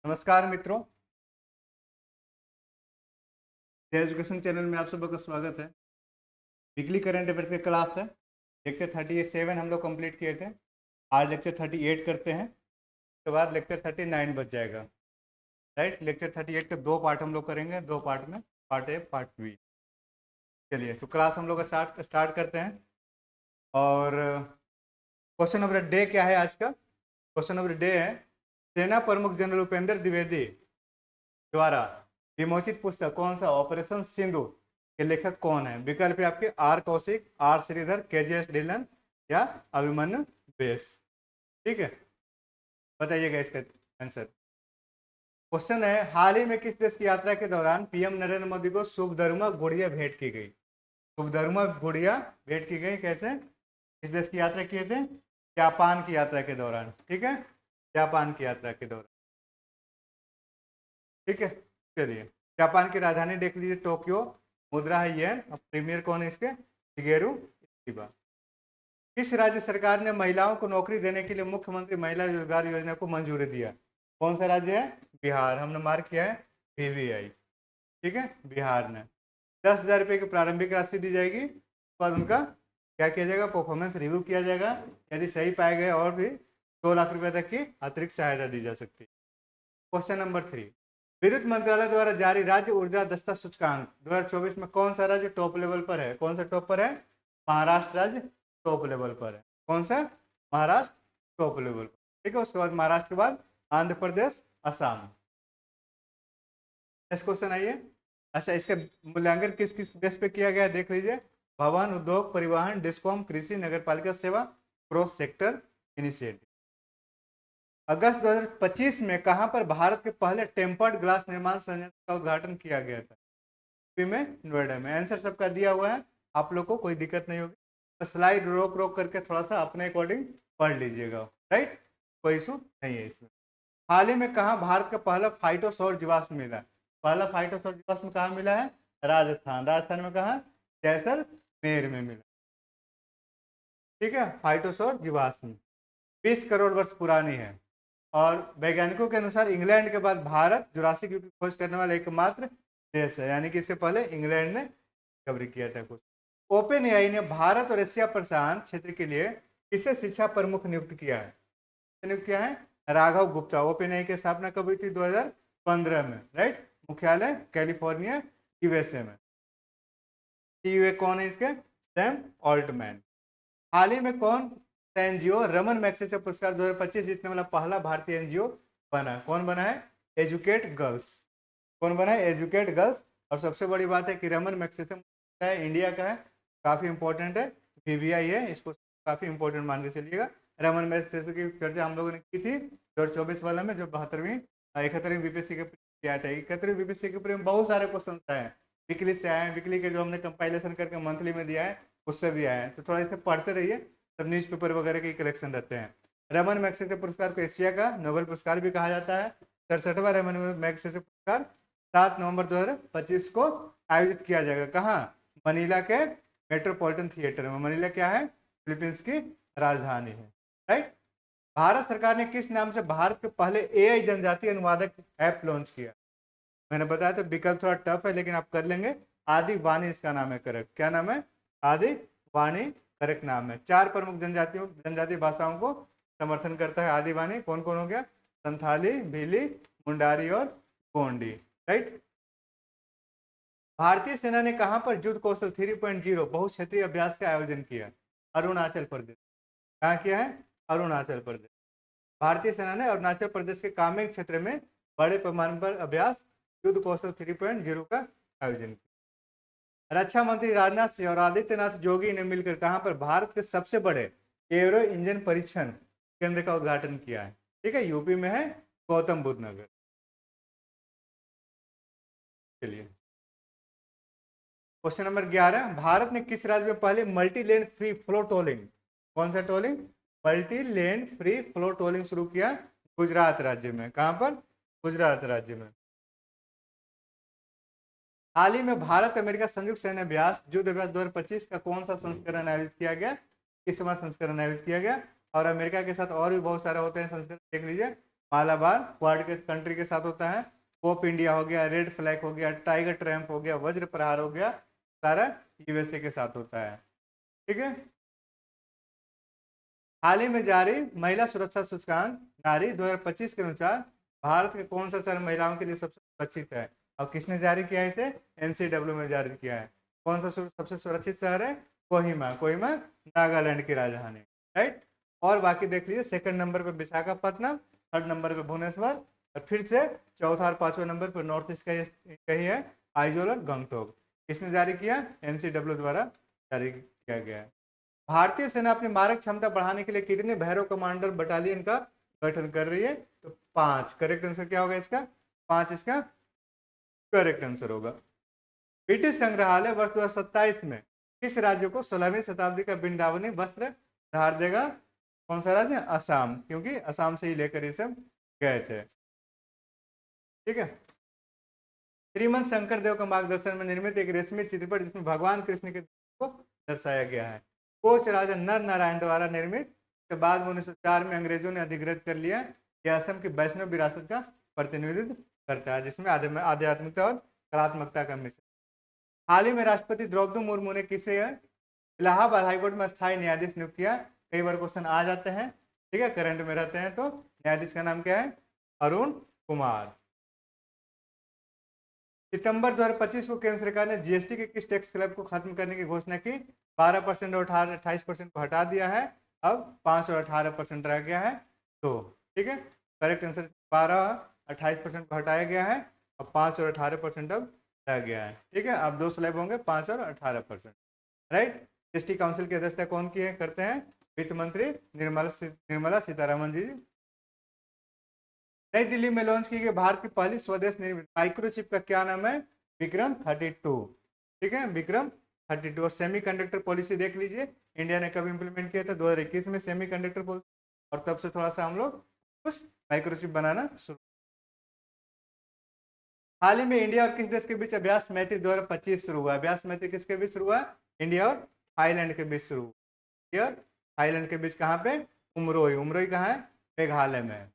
नमस्कार मित्रों, education channel में आप सबका स्वागत है। वीकली करंट अफेयर्स की क्लास है। लेक्चर 37 हम लोग कंप्लीट किए थे। आज लेक्चर 38 करते हैं, उसके बाद लेक्चर 39 बच जाएगा। राइट, लेक्चर 38 के दो पार्ट हम लोग करेंगे, दो पार्ट में, पार्ट ए पार्ट बी। चलिए, तो क्लास हम लोग स्टार्ट करते हैं। और क्वेश्चन ऑफ द डे क्या है आज का? क्वेश्चन ऑफ द डे है, सेना प्रमुख जनरल उपेंद्र द्विवेदी द्वारा विमोचित पुस्तक कौन सा? ऑपरेशन सिंधु के लेखक कौन है? विकल्प है आपके R Kaushik, R Sridhar, KGS Dhillon या अभिमन्यु बेस। ठीक है, बताइएगा इसका आंसर। क्वेश्चन है, हाल ही में किस देश की यात्रा के दौरान पीएम नरेंद्र मोदी को शुभधर्मा गुड़िया भेंट की गई? शुभधर्मा गुड़िया भेंट की गई कैसे? किस देश की यात्रा किए थे? जापान की यात्रा के दौरान। ठीक है, जापान की यात्रा के दौरान। ठीक है, चलिए, जापान की राजधानी देख लीजिए, टोक्यो। मुद्रा है येन। अब प्रीमियर कौन है इसके? Shigeru Ishiba. किस राज्य सरकार ने महिलाओं को नौकरी देने के लिए मुख्यमंत्री महिला रोजगार योजना को मंजूरी दिया? कौन सा राज्य है? बिहार। हमने मार्क किया है बीवीआई। ठीक है, बिहार ने 10,000 रुपये की प्रारंभिक राशि दी जाएगी। उसके बाद उनका क्या किया जाएगा? परफॉर्मेंस रिव्यू किया जाएगा। यदि सही पाए गए और भी 2 लाख रुपए तक की अतिरिक्त सहायता दी जा सकती है। क्वेश्चन नंबर 3, विद्युत मंत्रालय द्वारा जारी राज्य ऊर्जा दस्ता सूचकांक 2024 में कौन सा राज्य टॉप लेवल पर है? कौन सा टॉप पर है? महाराष्ट्र राज्य टॉप लेवल पर है। कौन सा? महाराष्ट्र टॉप लेवल पर। ठीक है, उसके बाद महाराष्ट्र के बाद आंध्र प्रदेश, असम। नेक्स्ट क्वेश्चन आइए। अच्छा, इसका मूल्यांकन किस किस बेस पे किया गया है देख लीजिए। भवन, उद्योग, परिवहन, डिस्कॉम, कृषि, नगरपालिका सेवा, क्रॉस सेक्टर इनिशिएटिव। अगस्त 2025 में कहां पर भारत के पहले टेम्पर्ड ग्लास निर्माण संयंत्र का उद्घाटन किया गया था? यूपी में, नोएडा में। आंसर सबका दिया हुआ है, आप लोग को कोई दिक्कत नहीं होगी। तो स्लाइड रोक रोक करके थोड़ा सा अपने अकॉर्डिंग पढ़ लीजिएगा। राइट, कोई इशू नहीं है इसमें। हाल ही में कहा भारत का पहला फाइटोसौर जीवाश्म मिला? पहला फाइटोसौर जीवाश्म कहाँ मिला है? राजस्थान। राजस्थान में कहा? जैसलमेर में मिला। ठीक है, फाइटोसौर जीवाश्म 20 करोड़ वर्ष पुरानी है। और वैज्ञानिकों के अनुसार इंग्लैंड के बाद भारत जुरासिक युग की खोज करने वाला एकमात्र देश है, यानी कि इससे पहले इंग्लैंड ने डिस्कवरी किया था कुछ। ओपन एआई ने भारत और एशिया प्रशांत क्षेत्र के लिए किसे शिक्षा प्रमुख नियुक्त किया है? नियुक्त किया है राघव गुप्ता। ओपन एआई की स्थापना कब हुई थी? 2015 में। राइट, मुख्यालय कैलिफोर्निया, यूएसए में। सीईओ कौन है इसके? Sam Altman. हाल ही में कौन सा एनजीओ रमन मैग्सेसे पुरस्कार 2025 जीतने वाला पहला भारतीय एनजीओ बना? कौन बना है? Educate girls. कौन बना है? Educate girls. और सबसे बड़ी बात है कि रमन मैग्सेसे है, इंडिया का है, काफी इंपॉर्टेंट है। बीबीआई है, इसको काफी इंपॉर्टेंट मान के चलिएगा। रमन मैग्सेसे की चर्चा हम लोगों ने की थी 2024 वाला में, जो 72वीं 71वीं बीपीएससी के आया था। 71वीं बीपीएससी के ऊपर बहुत सारे क्वेश्चन आए हैं, वीकली से आए हैं। वीकली के जो हमने कंपाइलेशन करके मंथली में दिया है उससे भी आए हैं, तो थोड़ा इसे पढ़ते रहिए, सब न्यूज़पेपर वगैरह के कलेक्शन रहते हैं। रमन मैग्सेसे पुरस्कार को एशिया का नोबेल पुरस्कार भी कहा जाता है। 67वां रमन मैग्सेसे पुरस्कार 7 नवंबर 2025 को आयोजित किया जाएगा। कहाँ? मनीला के मेट्रोपॉलिटन थिएटर में। मनीला क्या है? फिलीपींस की राजधानी है। राइट, भारत सरकार ने किस नाम से भारत के पहले एआई जनजातीय अनुवादक ऐप लॉन्च किया? मैंने बताया तो विकल्प थोड़ा टफ है, लेकिन आप कर लेंगे। आदि वाणी इसका नाम है। करेक्ट, क्या नाम है? आदि वाणी करेक्ट नाम है। 4 प्रमुख जनजातीय भाषाओं को समर्थन करता है आदि वाणी। कौन कौन हो गया? संथाली, भीली, मुंडारी और गोंडी। राइट, भारतीय सेना ने कहां पर युद्ध कौशल 3.0 बहुक्षेत्रीय अभ्यास का आयोजन किया? अरुणाचल प्रदेश। कहाँ किया है? अरुणाचल प्रदेश। भारतीय सेना ने अरुणाचल प्रदेश के कामेंग क्षेत्र में बड़े पैमाने पर अभ्यास युद्ध कौशल 3.0 का आयोजन किया। रक्षा मंत्री राजनाथ सिंह और आदित्यनाथ जोगी ने मिलकर कहां पर भारत के सबसे बड़े एयरो इंजन परीक्षण केंद्र का उद्घाटन किया है? ठीक है, यूपी में है, गौतम बुद्ध नगर। चलिए, क्वेश्चन नंबर 11, भारत ने किस राज्य में पहले multi lane free flow tolling, कौन सा tolling? Multi lane free flow tolling शुरू किया? गुजरात राज्य में। कहां पर? गुजरात राज्य में। हाल ही में भारत अमेरिका संयुक्त सैन्य अभ्यास युद्ध अभ्यास 2025 का कौन सा संस्करण आयोजित किया गया? किसवां संस्करण आयोजित किया गया? और अमेरिका के साथ और भी बहुत सारे होते हैं संस्करण, देख लीजिए। मालाबार क्वाड के कंट्री के साथ होता है। पोप इंडिया हो गया, रेड फ्लैग हो गया, टाइगर ट्रैम्प हो गया, वज्र प्रहार हो गया, सारा यूएसए के साथ होता है। ठीक है। हाल ही में जारी महिला सुरक्षा सूचकांक नारी 2025 के अनुसार भारत के कौन सा शहर महिलाओं के लिए सबसे सुरक्षित है? और किसने जारी किया है इसे? एनसीडब्ल्यू में जारी किया है। कौन सा सबसे सुरक्षित शहर है? कोहिमा। कोहिमा नागालैंड की राजधानी, राइट। और बाकी देख लीजिए, सेकंड नंबर पे विशाखापट्टनम, थर्ड नंबर पे भुवनेश्वर, और फिर से चौथा और पांचवें नंबर पर नॉर्थ ईस्ट का ही है, आइजोल और गंगटोक। किसने जारी किया? एनसीडब्ल्यू द्वारा जारी किया गया है। भारतीय सेना अपनी मारक क्षमता बढ़ाने के लिए कितने भैरव कमांडर बटालियन का गठन कर रही है? तो 5। करेक्ट आंसर क्या होगा इसका? 5 इसका करेक्ट आंसर होगा। ब्रिटिश संग्रहालय वर्ष 2027 में किस राज्य को 16वीं शताब्दी का वृंदावनी वस्त्र धार देगा? कौन सा राज्य? असम, क्योंकि असम से ही लेकर ये सब गए थे। ठीक है। श्रीमंत शंकर देव का मार्गदर्शन में निर्मित एक रेशमी चित्रपट जिसमें भगवान कृष्ण के को दर्शाया गया है, कोच राजा नर नारायण द्वारा निर्मित, के बाद में 1904 में अंग्रेजों ने अधिग्रहित कर लिया। यह असम की वैष्णव विरासत का प्रतिनिधित्व करता है, जिसमें आध्यात्मिकता और कलात्मकता का मिश्रण। हाल ही में राष्ट्रपति द्रौपदी मुर्मू ने किसे इलाहाबाद हाईकोर्ट में स्थायी न्यायाधीश नियुक्त किया? कई बार क्वेश्चन आ जाते हैं, ठीक है, करंट में रहते हैं। तो न्यायाधीश का नाम क्या है? अरुण कुमार। सितंबर 2025 को केंद्र सरकार ने जीएसटी के किस टैक्स स्लैब को खत्म करने की घोषणा की? 12% और 28% को हटा दिया है, अब 5 और 18% रह गया है। तो ठीक है, करेक्ट आंसर 12-28% को हटाया गया है, अब 5 और 18% अब रह गया है। ठीक है, अब 2 स्लैब होंगे, 5 और 18%, राइट। जीएसटी काउंसिल की अध्यक्षता कौन की करते हैं? वित्त मंत्री निर्मला सीतारमन जी। नई दिल्ली में लॉन्च की गई भारत की पहली स्वदेश निर्मित माइक्रोचिप का क्या नाम है? विक्रम 32। ठीक है, विक्रम 32। और सेमीकंडक्टर पॉलिसी देख लीजिए, इंडिया ने कब इंप्लीमेंट किया था? 2021 में सेमीकंडक्टर पॉलिसी, और तब से थोड़ा सा हम लोग कुछ माइक्रोचिप बनाना शुरू। हाल ही में इंडिया और किस देश के बीच अभ्यास मैत्री 2025 शुरू हुआ? अभ्यास मैत्री किसके बीच शुरू हुआ? इंडिया और थाईलैंड के बीच शुरू हुआ। इंडिया और थाईलैंड के बीच कहाँ पे? उमरोई। उमरोई कहाँ है? मेघालय में।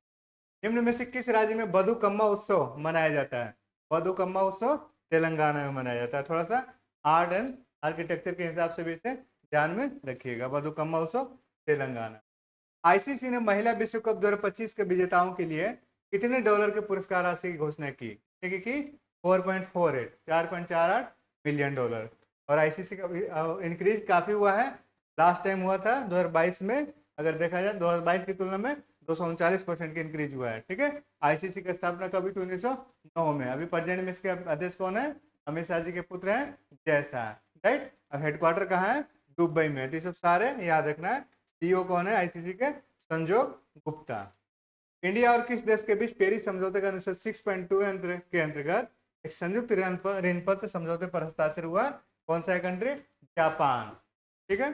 निम्न में से किस राज्य में बथुकम्मा उत्सव मनाया जाता है? बथुकम्मा उत्सव तेलंगाना में मनाया जाता है। थोड़ा सा आर्ट एंड आर्किटेक्चर के हिसाब से भी इसे ध्यान में रखिएगा। बथुकम्मा उत्सव तेलंगाना। आईसीसी ने महिला विश्व कप 2025 के विजेताओं के लिए कितने डॉलर के पुरस्कार राशि की घोषणा की? 4.48 4.48 मिलियन डॉलर। और आईसीसी का इंक्रीज काफी हुआ है। लास्ट टाइम हुआ था 2022 में, अगर देखा जाए 2022 की तुलना में 239% की इंक्रीज हुआ है। ठीक है, आईसीसी की स्थापना कभी थी? 1909 में। अभी प्रेजेंट में इसके अध्यक्ष कौन है? अमित शाह जी के पुत्र हैं, जय शाह, राइट। अब हेडक्वार्टर कहाँ है? दुबई में। तो सब सारे याद रखना है। सीईओ कौन है आईसीसी के? संजोग गुप्ता। इंडिया और किस देश के बीच पेरिस समझौते का अनुच्छेद 6.2 के अंतर्गत एक संयुक्त ऋण पत्र समझौते पर हस्ताक्षर हुआ? कौन सा कंट्री? जापान। ठीक है।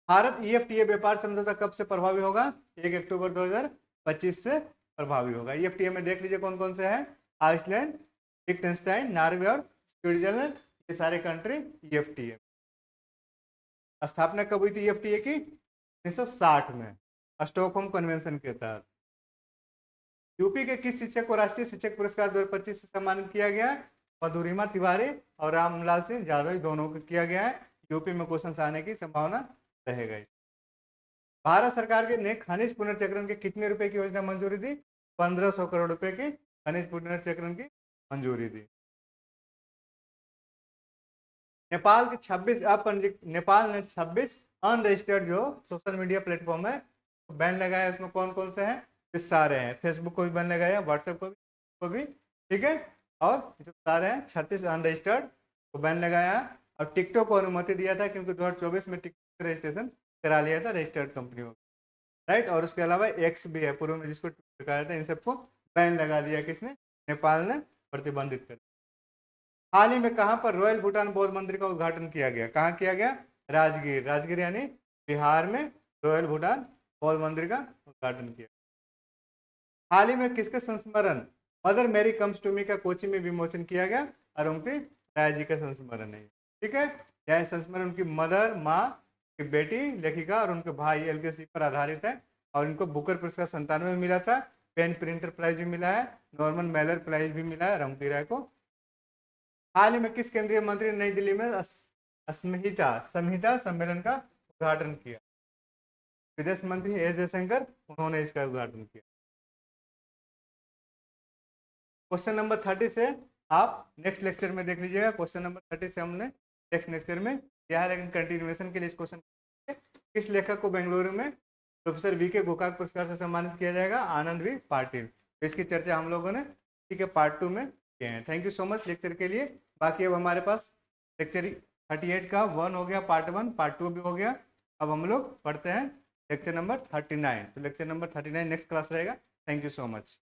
भारत ईएफटीए व्यापार समझौता कब से प्रभावी होगा? 1 अक्टूबर 2025 से प्रभावी होगा। ईएफटीए में देख लीजिए कौन कौन से हैं? आइसलैंड, लिechtenstein, नॉर्वे और स्विट्जरलैंड, ये सारे कंट्री ईएफटीए। स्थापना कब हुई थी ईएफटीए की? 1960 में, स्टॉकहोम कन्वेंशन के तहत। यूपी के किस शिक्षक को राष्ट्रीय शिक्षक पुरस्कार 2025 से सम्मानित किया गया? मधुरिमा तिवारी और रामलाल सिंह यादव, दोनों को किया गया है। यूपी में क्वेश्चन आने की संभावना रहेगा। भारत सरकार के ने खनिज पुनर्चक्रण के कितने रुपए की योजना मंजूरी दी? 1500 करोड़ रुपए की खनिज पुनर्चक्रण की मंजूरी दी। नेपाल के 26 नेपाल ने 26 अनरजिस्टर्ड जो सोशल मीडिया प्लेटफॉर्म है बैन लगाया। उसमें कौन कौन से हैं? ये सारे हैं। फेसबुक को भी बैन लगाया, व्हाट्सएप को भी, ठीक है। और जो सारे हैं 36 अनरजिस्टर्ड को बैन लगाया। और टिकटॉक को अनुमति दिया था, क्योंकि 2024 में टिकटॉक रजिस्ट्रेशन करा लिया था रजिस्टर्ड कंपनियों, राइट। और उसके अलावा एक्स भी है पूर्व में, जिसको कहा था। इन सबको बैन लगा दिया किसने? नेपाल ने प्रतिबंधित कर। हाल ही में कहां पर रॉयल भूटान बौद्ध मंदिर का उद्घाटन किया गया? कहां किया गया? राजगीर। राजगीर यानी बिहार में रॉयल भूटान बौद्ध मंदिर का उद्घाटन किया। हाल ही में किसके संस्मरण मदर मेरी कम्स टू मी का कोची में विमोचन किया गया? और उनकी राय जी का संस्मरण है, ठीक है। यह संस्मरण उनकी मदर, माँ की बेटी लेखिका और उनके भाई एलकेसी पर आधारित है। और इनको बुकर पुरस्कार 97 में मिला था, पेन प्रिंटर प्राइज भी मिला है, नॉर्मन मेलर प्राइज भी मिला है रमती राय को। हाल ही में किस केंद्रीय मंत्री ने नई दिल्ली में संहिता सम्मेलन का उद्घाटन किया? विदेश मंत्री एस जयशंकर, उन्होंने इसका उद्घाटन किया। क्वेश्चन नंबर 30 से आप नेक्स्ट लेक्चर में देख लीजिएगा। क्वेश्चन नंबर 30 से हमने नेक्स्ट लेक्चर में किया है, लेकिन कंटिन्यूएशन के लिए इस क्वेश्चन किस लेखक को बेंगलुरु में प्रोफेसर वी के गोकाक पुरस्कार से सम्मानित किया जाएगा? आनंद वी पाटिल। तो इसकी चर्चा हम लोगों ने ठीक है पार्ट 2 में किए हैं। Thank you so much lecture के लिए। बाकी अब हमारे पास लेक्चर 38 का 1 हो गया, पार्ट 1, पार्ट 2 भी हो गया। अब हम लोग पढ़ते हैं लेक्चर नंबर 39। तो लेक्चर नंबर 39 नेक्स्ट क्लास रहेगा। Thank you so much.